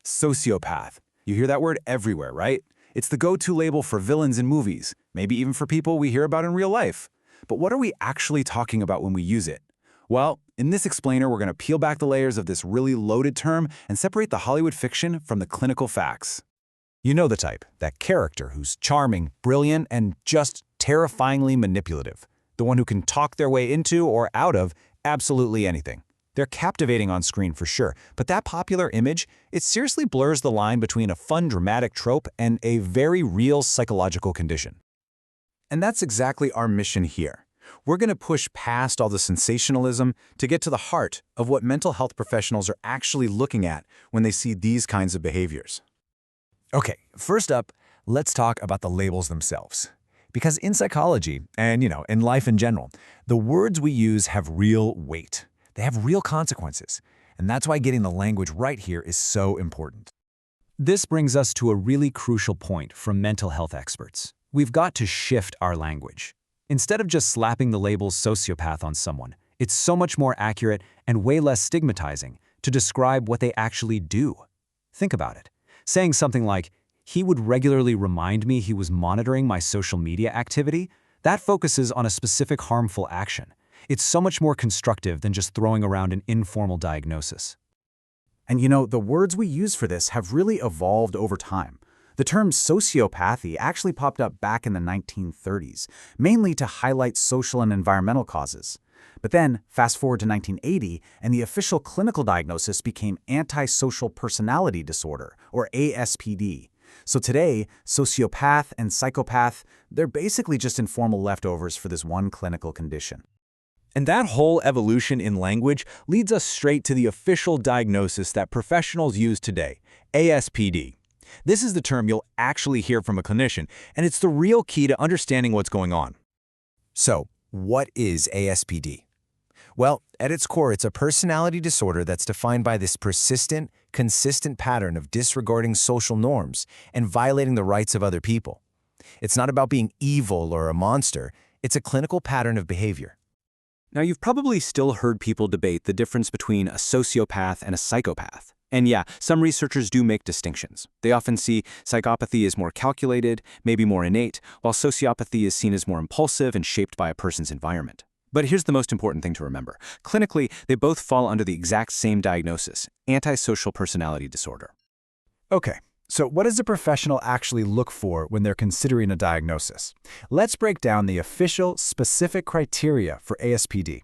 Sociopath. You hear that word everywhere, right? It's the go-to label for villains in movies, maybe even for people we hear about in real life. But what are we actually talking about when we use it? Well, in this explainer, we're going to peel back the layers of this really loaded term and separate the Hollywood fiction from the clinical facts. You know the type, that character who's charming, brilliant, and just terrifyingly manipulative. The one who can talk their way into or out of absolutely anything. They're captivating on screen for sure, but that popular image, it seriously blurs the line between a fun dramatic trope and a very real psychological condition. And that's exactly our mission here. We're going to push past all the sensationalism to get to the heart of what mental health professionals are actually looking at when they see these kinds of behaviors. Okay, first up, let's talk about the labels themselves. Because in psychology, and in life in general, the words we use have real weight. They have real consequences, and that's why getting the language right here is so important. This brings us to a really crucial point from mental health experts. We've got to shift our language. Instead of just slapping the label sociopath on someone, it's so much more accurate and way less stigmatizing to describe what they actually do. Think about it. Saying something like, "He would regularly remind me he was monitoring my social media activity," that focuses on a specific harmful action. It's so much more constructive than just throwing around an informal diagnosis. And the words we use for this have really evolved over time. The term sociopathy actually popped up back in the 1930s, mainly to highlight social and environmental causes. But then, fast forward to 1980, and the official clinical diagnosis became Antisocial Personality Disorder, or ASPD. So today, sociopath and psychopath, they're basically just informal leftovers for this one clinical condition. And that whole evolution in language leads us straight to the official diagnosis that professionals use today, ASPD. This is the term you'll actually hear from a clinician, and it's the real key to understanding what's going on. So, what is ASPD? Well, at its core, it's a personality disorder that's defined by this persistent, consistent pattern of disregarding social norms and violating the rights of other people. It's not about being evil or a monster. It's a clinical pattern of behavior. Now, you've probably still heard people debate the difference between a sociopath and a psychopath. And yeah, some researchers do make distinctions. They often see psychopathy as more calculated, maybe more innate, while sociopathy is seen as more impulsive and shaped by a person's environment. But here's the most important thing to remember. Clinically, they both fall under the exact same diagnosis, Antisocial Personality Disorder. Okay, so what does a professional actually look for when they're considering a diagnosis? Let's break down the official, specific criteria for ASPD.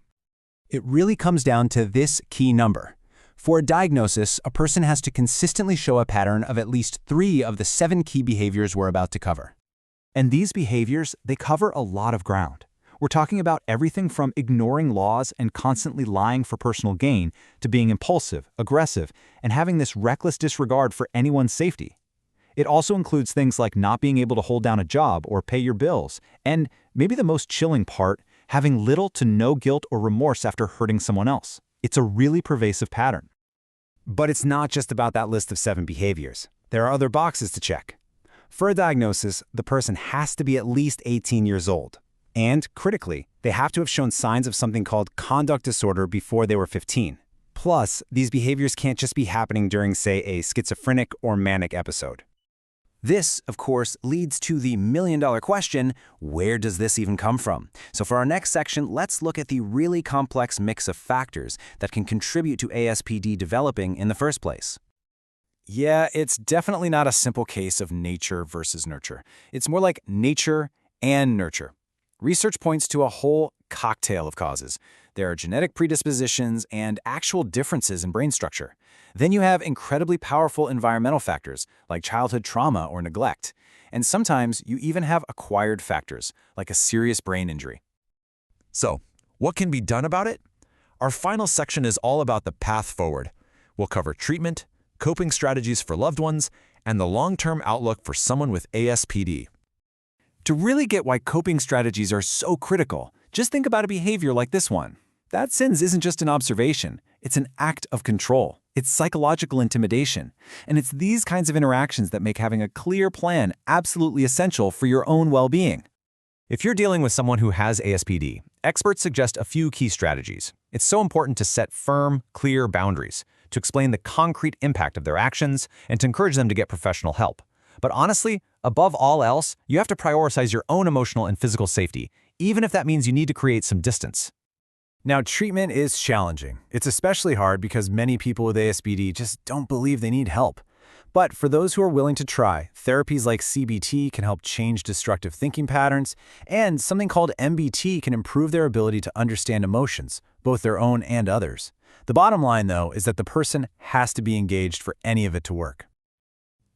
It really comes down to this key number. For a diagnosis, a person has to consistently show a pattern of at least 3 of the 7 key behaviors we're about to cover. And these behaviors, they cover a lot of ground. We're talking about everything from ignoring laws and constantly lying for personal gain to being impulsive, aggressive, and having this reckless disregard for anyone's safety. It also includes things like not being able to hold down a job or pay your bills, and maybe the most chilling part, having little to no guilt or remorse after hurting someone else. It's a really pervasive pattern. But it's not just about that list of 7 behaviors. There are other boxes to check. For a diagnosis, the person has to be at least 18 years old. And, critically, they have to have shown signs of something called conduct disorder before they were 15. Plus, these behaviors can't just be happening during, say, a schizophrenic or manic episode. This, of course, leads to the million-dollar question, where does this even come from? So for our next section, let's look at the really complex mix of factors that can contribute to ASPD developing in the first place. Yeah, it's definitely not a simple case of nature versus nurture. It's more like nature and nurture. Research points to a whole cocktail of causes. There are genetic predispositions and actual differences in brain structure. Then you have incredibly powerful environmental factors, like childhood trauma or neglect. And sometimes you even have acquired factors, like a serious brain injury. So, what can be done about it? Our final section is all about the path forward. We'll cover treatment, coping strategies for loved ones, and the long-term outlook for someone with ASPD. To really get why coping strategies are so critical, just think about a behavior like this one. That sins isn't just an observation, it's an act of control. It's psychological intimidation. And it's these kinds of interactions that make having a clear plan absolutely essential for your own well-being. If you're dealing with someone who has ASPD, experts suggest a few key strategies. It's so important to set firm, clear boundaries. to explain the concrete impact of their actions, and to encourage them to get professional help. But honestly, above all else, you have to prioritize your own emotional and physical safety, even if that means you need to create some distance. Now, treatment is challenging. It's especially hard because many people with ASPD just don't believe they need help. But for those who are willing to try, therapies like CBT can help change destructive thinking patterns, and something called MBT can improve their ability to understand emotions, both their own and others. The bottom line, though, is that the person has to be engaged for any of it to work.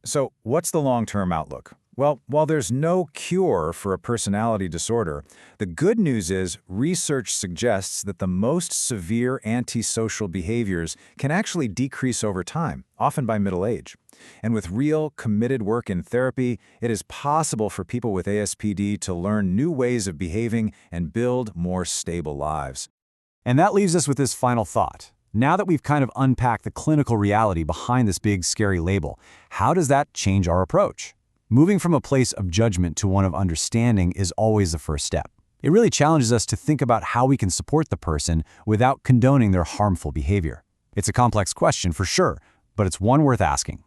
So, what's the long-term outlook? Well, while there's no cure for a personality disorder, the good news is research suggests that the most severe antisocial behaviors can actually decrease over time, often by middle age. And with real, committed work in therapy, it is possible for people with ASPD to learn new ways of behaving and build more stable lives. And that leaves us with this final thought. Now that we've kind of unpacked the clinical reality behind this big, scary label, how does that change our approach? Moving from a place of judgment to one of understanding is always the first step. It really challenges us to think about how we can support the person without condoning their harmful behavior. It's a complex question for sure, but it's one worth asking.